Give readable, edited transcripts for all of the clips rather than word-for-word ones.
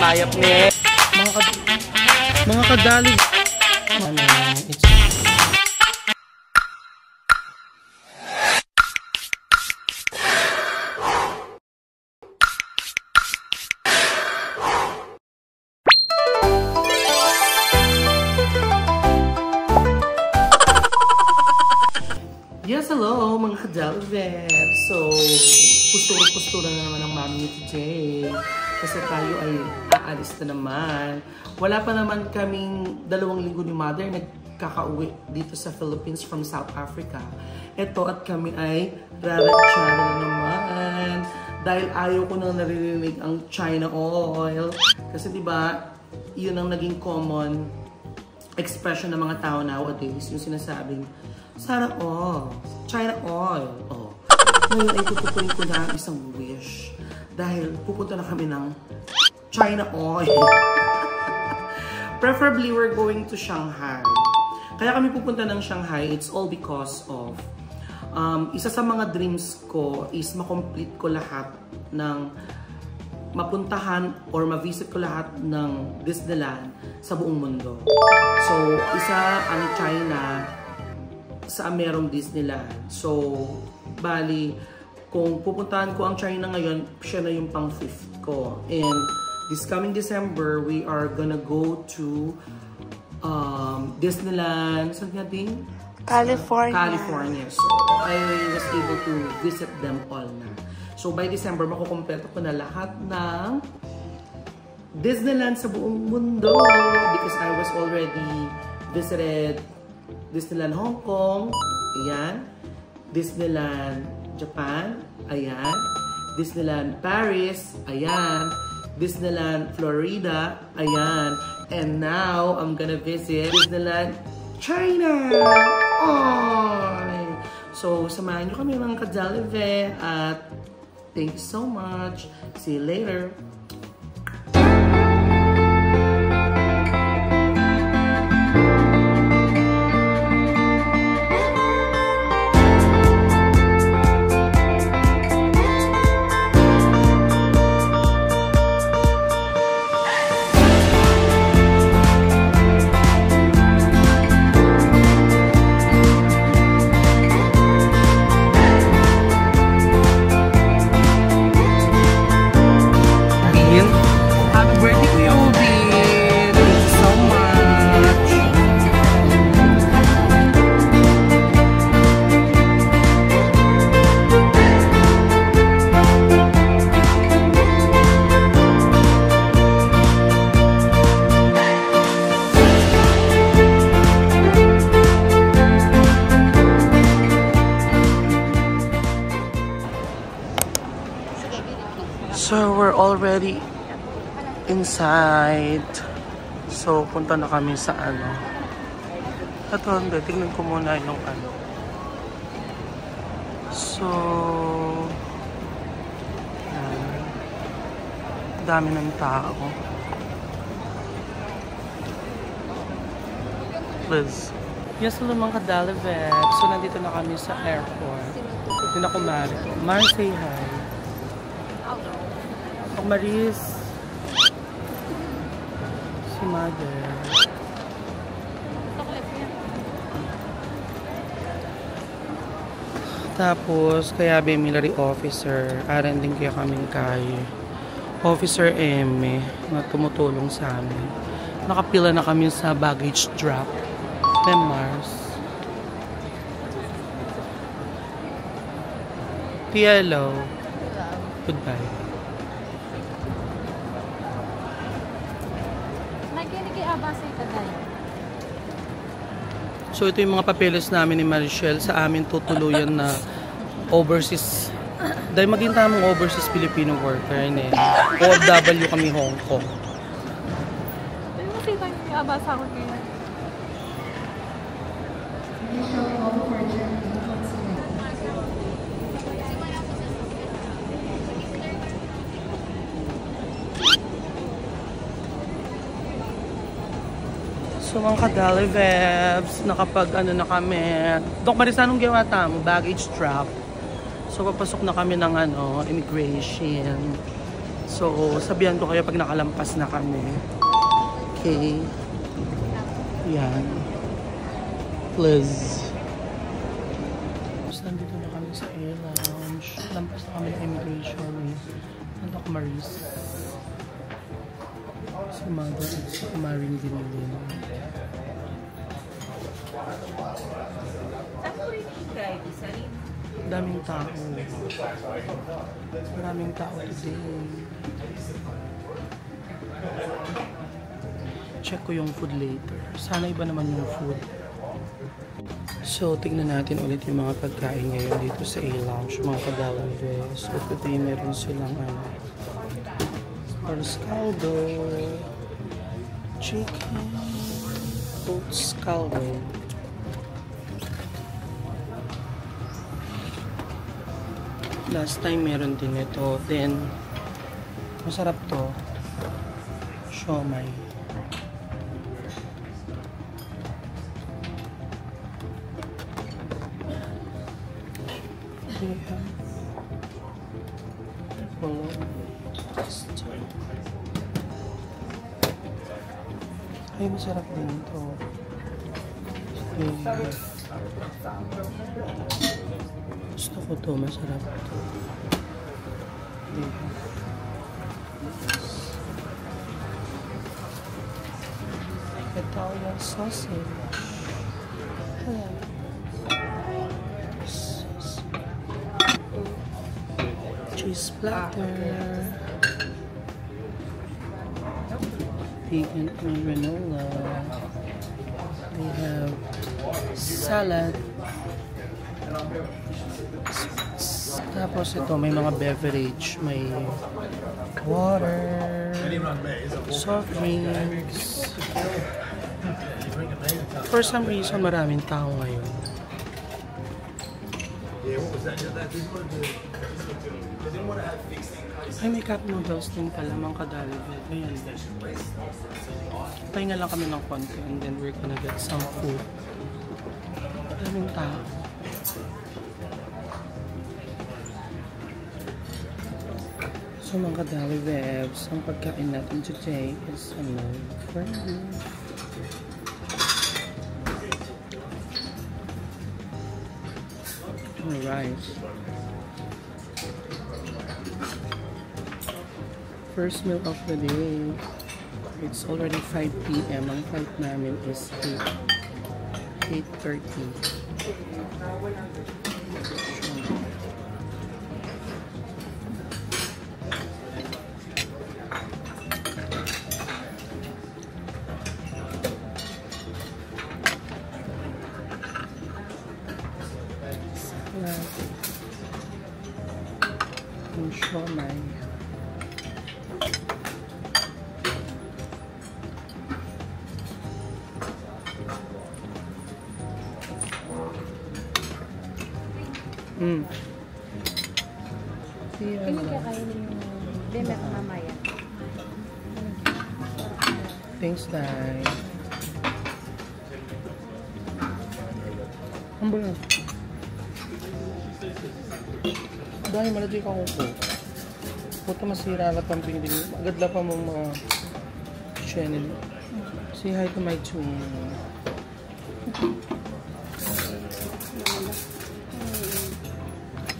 mayap ni. Mga kadali. Yes, hello mga kadalvet. So, pustura-pustura na naman ang mami ni TJ. Kasi tayo ay aalis na naman. Wala pa naman kaming 2 linggo ni Mother nagkakauwi dito sa Philippines from South Africa. Ito at kami ay raratsara na naman. Dahil ayaw ko nang naririnig ang China oil. Kasi diba, yun ang naging common expression ng mga tao nowadays. Yung sinasabing, Sarah oil, China oil. Oh. Ngayon ay tututuloy ko na ang isang wish. Dahil pupunta na kami ng China oil. Preferably, we're going to Shanghai. Kaya kami pupunta ng Shanghai, it's all because of isa sa mga dreams ko is makomplete ko lahat ng mapuntahan or ma-visit ko lahat ng Disneyland sa buong mundo. So, isa ang China sa merong Disneyland. So, bali, kung pupuntahan ko ang China ngayon, siya na yung pang 5th ko. And this coming December, we are gonna go to Disneyland, saan natin? California. So, I was able to visit them all na. So, by December, makukumpleto ko na lahat ng Disneyland sa buong mundo because I was already visited Disneyland Hong Kong, ayan. Disneyland Japan, ayan. Disneyland Paris, ayan. Disneyland Florida, ayan. And now, I'm gonna visit Disneyland China! Oy! So, samahan nyo kami mga kadalive at thank you so much. See you later. So, we're already inside. So, punta na kami sa ano. Ito, hindi. Tingnan ko muna yung ano. So, dami ng tao. Liz. Yes, hello mga kadalive. So, nandito na kami sa airport. Hindi na ko Marito. Mar, say hi. Maris, si Mother. Tapos, kaya military officer, aran din kaya kaming kaya. Officer M na tumutulong sa amin. Nakapila na kami sa baggage drop. Mars. Hello. Goodbye. So ito yung mga papeles namin ni Marichelle sa amin tutuluyan na overseas. Dahil maging tamang overseas Filipino worker yun eh. OFW kami Hong Kong. Dahil makita niyo yung abasa ko ngayon. So mga kadalivebs, nakapag ano na kami. Dok Marisa, anong gawa tamo? Baggage drop. So papasok na kami ng ano, immigration. So, sabihan ko kayo pag nakalampas na kami. Okay. Yan. Please. Tapos nandito na kami sa air lounge. Lampas na kami ng immigration. Nandito ako Maris. Si Mother at si Maring Dinilin. Daming tao. Maraming tao today. Check ko yung food later. Sana iba naman yung food. So, tignan natin ulit yung mga pagkain ngayon dito sa A-Lounge, mga Kadalawes. So, today meron silang arroz caldo, chicken, oats caldo. Last time meron din ito. Then, masarap to. Siomai. Ay, masarap din ito. Gusto ko to, masarap to. Italian sausage. Hello. Cheese platter. Vegan and granola. We have salad. Tapos ito, may mga beverage. May water, soft drinks. For some reason, maraming tao ngayon. Ay, may cup noodles din pala, mga Kadalawes. Ayan. Pahinga lang kami ng konti and then we're gonna get some food. Maraming tao. So, mga Kadalawes, ang pagkain natin today is friendly. Alright. First meal of the day. It's already 5 p.m. Ang flight namin is 8:30. Yung siomai. Kaya kakainin yung demet mamaya. Thanks, Dai. Ang bala. Dahil malagi ka ko. Puto masira na pang pingin. Agad la pa mong mga channel. Say hi to my twin.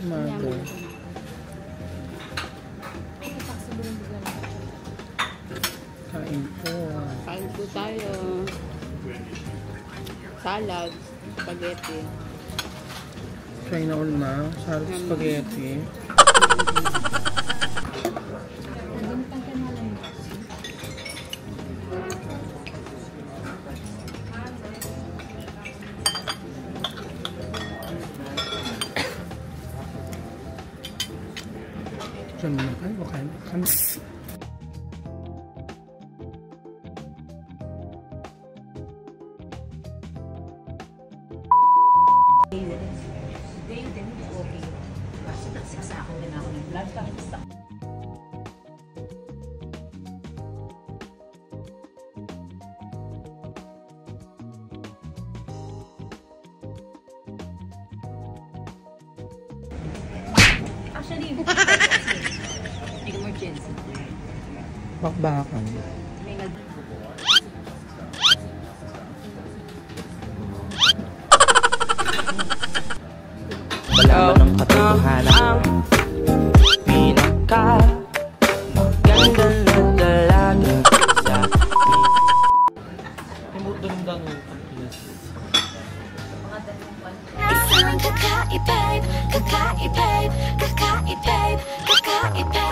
Mother. Kain po. Kain po tayo. Salad, spaghetti. Try na all na. Sarap spaghetti. Diyan mo na kayo. Kain. Actually, emergency. Bakbakan. Malaman ng katotohanan. Pinaka maganda na dalaga sa Isang kakaibig, kakaibig, kakaibig, kakaibig.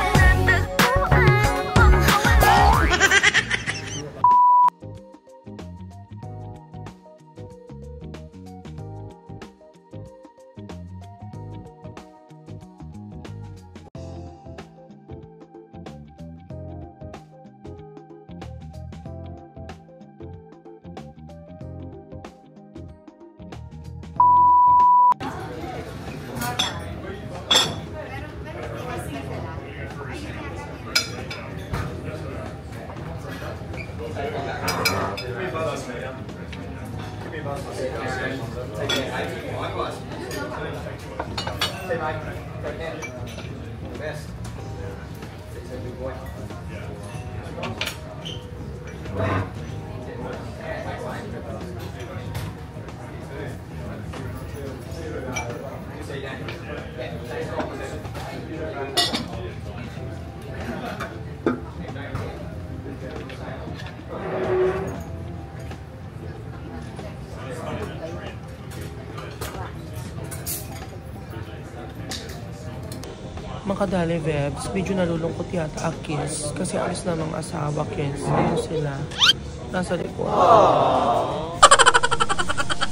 Mga kadali vebs, medyo nalulungkot yata Kiss kasi alis na ng asawa Kiss. Ayun sila. Nasa likod.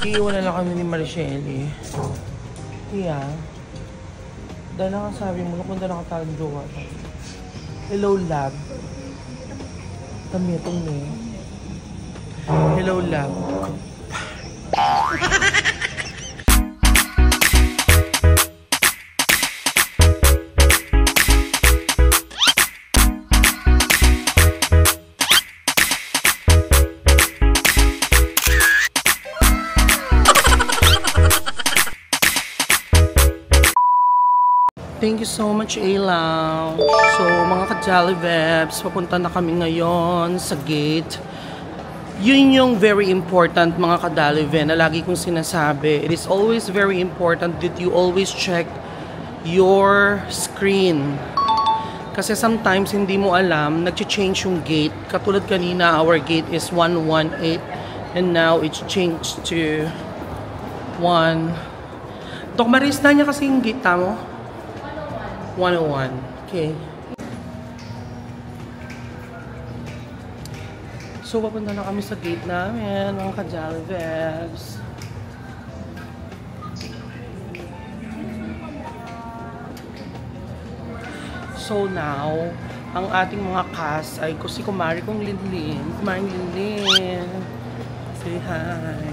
Iiwan na lang kami ni Mariceli. Yeah. Dahil lang sabi mo, kung na nakatalang jowa. Hello, love. Kami itong ni. Hello, love. Thank you so much, A-Lounge. So, mga ka-Jolly Vebs, papunta na kami ngayon sa gate. Yun yung very important, mga ka-Jolly Vebs, na lagi kong sinasabi. It is always very important that you always check your screen. Kasi sometimes, hindi mo alam, nag-change yung gate. Katulad kanina, our gate is 118, and now it's changed to 1. Dok Maris, na niya kasi yung gate mo? 101. Okay. So, papunta na kami sa gate namin, mga ka-Jolly Vebs. So now, ang ating mga cast ay si Kumari kong Linlin. Kumari Linlin. Say hi.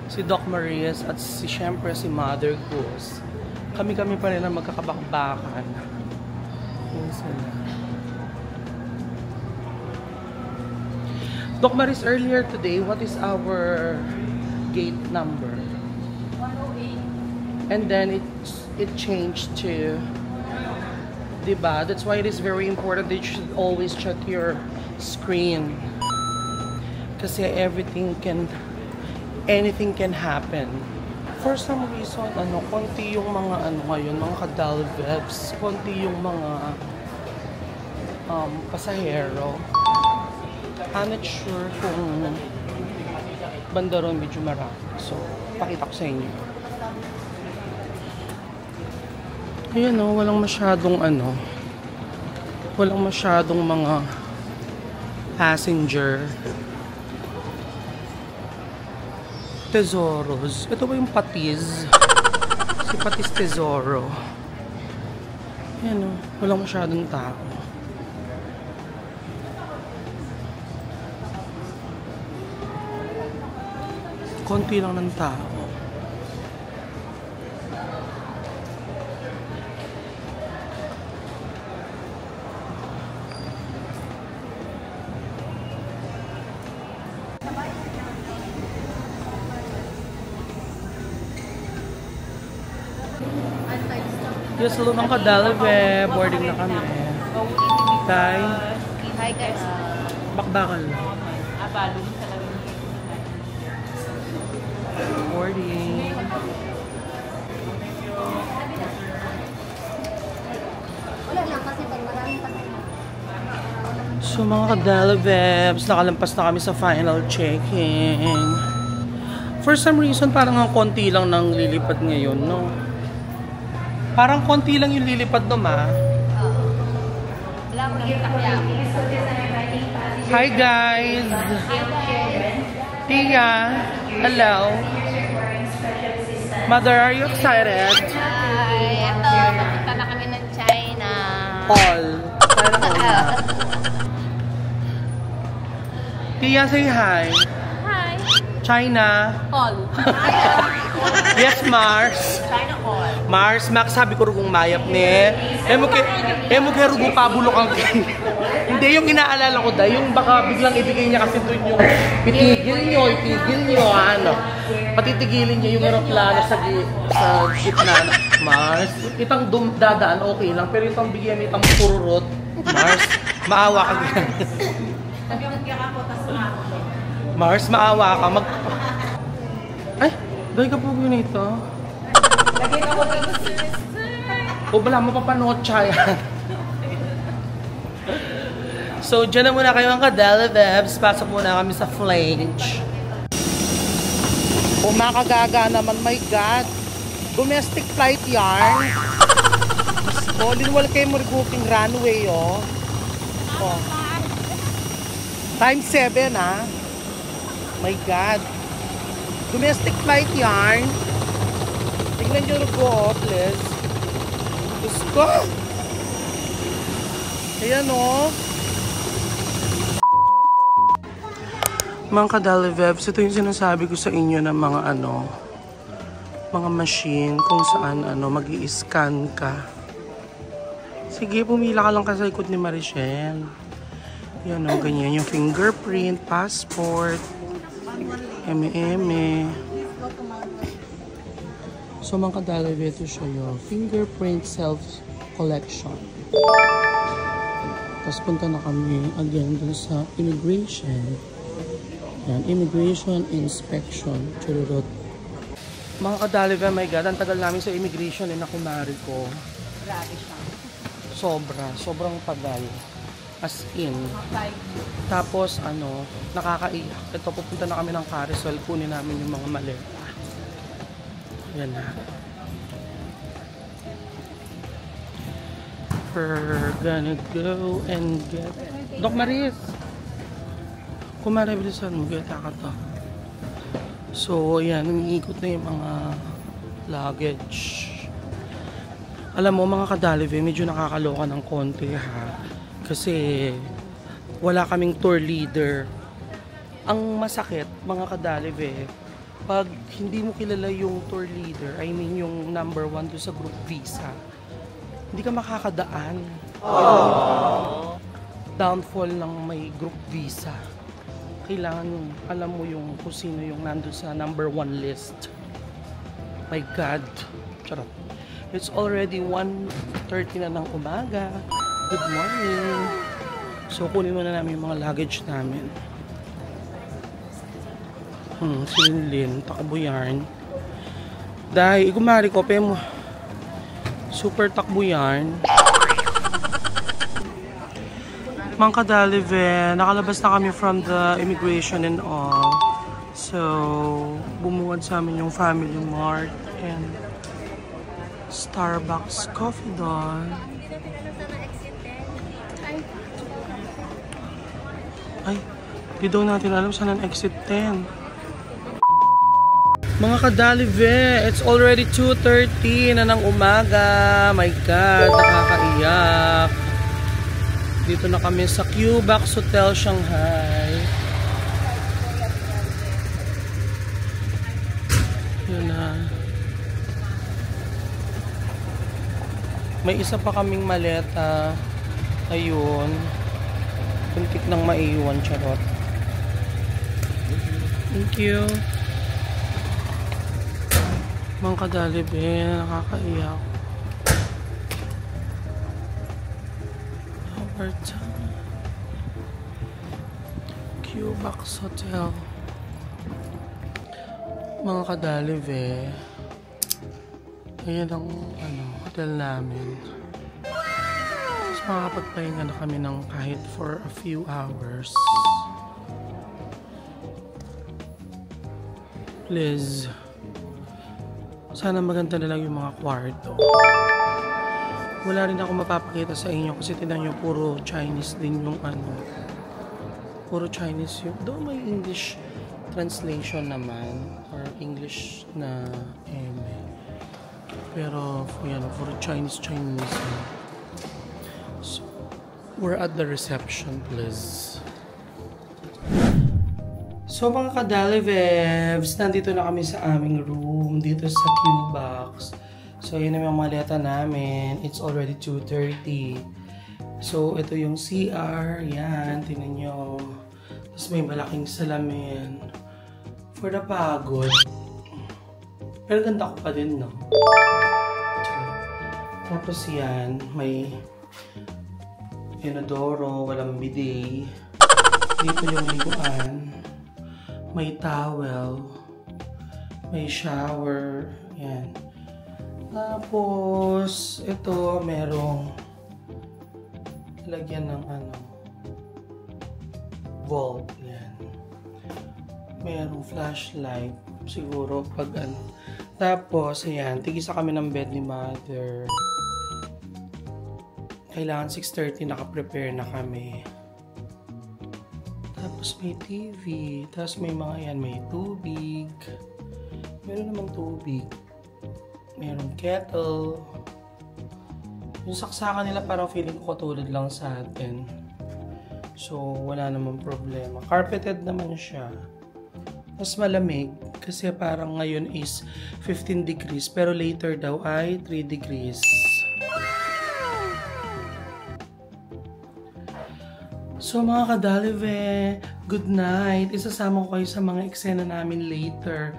Si Doc Marias at syempre si Mother Goose. Kami-kami pa rin ang magkakabakbakan. Yun sila. Doc Maris, earlier today, what is our gate number? 108. And then it changed to, diba? That's why it is very important that you should always check your screen. Kasi anything can happen. For some reason, konti yung mga ngayon, mga ka-Jolly Vebs, konti yung mga pasahero. I'm not sure kung banda ron medyo marami. So, pakita ko sa inyo. Ayan o, walang masyadong mga passenger. Tesoros. Ito ba yung Patiz? Si Patiz Tesoro. Ayan o, walang masyadong tao. Konti lang ng tao. Yes, hello mga ka-Jolly Vebs. Boarding na kami. Tay, Hi guys. bakbakal. Balong talaga. Morning. So mga ka-Delivebs, nakalampas na kami sa final checking. For some reason, parang ang konti lang nang lilipad ngayon, no? Parang konti lang yung lilipad, no, ma? Hi, guys! Tia, hello. Mother, are you excited? Hi, ito, papunta na kami ng China. All. Tia, say hi. Hi! China. All. Yes, Mars. China all. Mars, Max, sabi ko rugong mayap ni. Emo ke rugo pabulo kang Hindi, yung inaalala ko dahil, yung baka biglang ibigay niya kasi doon yung itigil nyo, ano. Patitigilin niya yung aeroplano sa gitna. Mars, itang dadaan, okay lang. Pero itang bigyan itang pururot, Mars, maawa ka ganyan. Mars, maawa ka. Ay, dahil ka po ganito. O bala, mapapanotcha yan. So, dyan na muna kayo ang ka-Delivebs. Pasok muna kami sa flange. O makagaga naman, my God. Domestic flight yarn. O, linwal kayo mo booking runway, oh. O. Times 7, ah. My God. Domestic flight yarn. Tignan nyo rugo, oh, please. Diyos ko. Ayan, oh. Mga ka-Delivebs, ito yung sinasabi ko sa inyo ng mga mga machine kung saan mag-i-scan ka. Sige, pumila ka lang sa likod ni Marichelle. Yan o, ganyan yung fingerprint, passport, eme. So mga ka-Delivebs, ito siya yung fingerprint self-collection. Tapos punta na kami again dun sa immigration. Yan, immigration inspection. Chururot. Mga ka-Delivebs, my God, ang tagal namin sa immigration na kumari ko. Grabe siya. Sobrang tagal. As in. Tapos, nakakaiyak. Ito, pupunta na kami ng carousel, kunin namin yung mga maleta. Yan na. We're gonna go and get... Doc Maris! Kumarabilisan mo, gata ka to. So, yan, umiikot na yung mga luggage. Alam mo, mga ka-Delivebs, medyo nakakaloka ng konti, ha? Kasi, wala kaming tour leader. Ang masakit, mga ka-Delivebs, pag hindi mo kilala yung tour leader, I mean, yung number 1 doon sa group visa, hindi ka makakadaan. Downfall ng may group visa. Kailangan alam mo yung kung sino yung nandun sa number 1 list. My God. Charot. It's already 1:30 na ng umaga. Good morning. So, kunin muna namin yung mga luggage namin. Sinilin, takbo yarn. Dahil, kumari ko, mo. Super takbo yarn. Mga ka-Delivebs, nakalabas na kami from the immigration and all. So, bumuwad sa amin yung Family Mart and Starbucks coffee doon. Ay, di daw natin alam saan ang exit 10. Mga ka-Delivebs, it's already 2:30 na ng umaga. My God, nakakaiyak. Dito na kami sa Q-Box Hotel, Shanghai. Yun na. May isa pa kaming maleta. Ayun. Puntik nang maiwan, charot. Thank you. Mga ka-Delivebs, nakakaiyak. Q-Box Hotel. Mga kadalive, ayan ang hotel namin. So makakapagpahinga na kami ng kahit for a few hours. Please, sana maganda na lang yung mga kwarto. Wala rin ako mapapakita sa inyo kasi tinan nyo puro Chinese din yung puro Chinese yung, though may English translation naman or English na pero yan, puro Chinese. So, we're at the reception, please. So mga kadalivebs, nandito na kami sa aming room dito sa Q-Box. So yun na yung maleta namin. It's already 2:30. So ito yung CR. Yan, tingnan nyo. Tapos may malaking salamin. For the pagod. Pero ganda ko pa din, no? Tapos yan, may inodoro, walang bidet. Dito yung liguan. May towel. May shower. Yan. Tapos, ito, merong lagyan ng bulb. Yan. Merong flashlight. Siguro pag Tapos, ayan, tigisa kami ng bed ni mother. Kailangan 6:30 naka-prepare na kami. Tapos may TV. Tapos may mga yan, may tubig. Meron namang tubig. Merong kettle. Yung saksakan nila parang feeling ko katulad lang sa atin. So, wala namang problema. Carpeted naman siya. Mas malamig kasi parang ngayon is 15 degrees pero later daw ay 3 degrees. So mga kadalive, good night. Isasama ko kayo sa mga eksena namin later.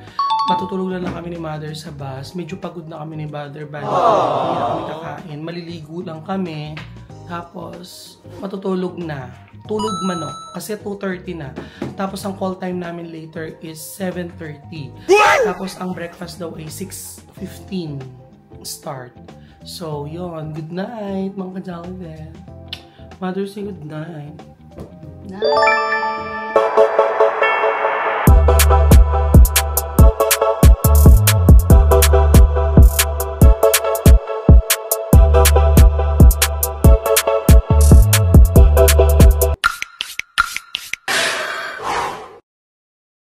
Matutulog lang kami ni mother sa bus. Medyo pagod na kami ni mother. Hindi na kami kakain. Maliligo lang kami. Tapos matutulog na. Tulog manok. Kasi 2:30 na. Tapos ang call time namin later is 7:30. Tapos ang breakfast daw ay 6:15 start. So yun. Good night mga kadalive. Mother, say good night. Night.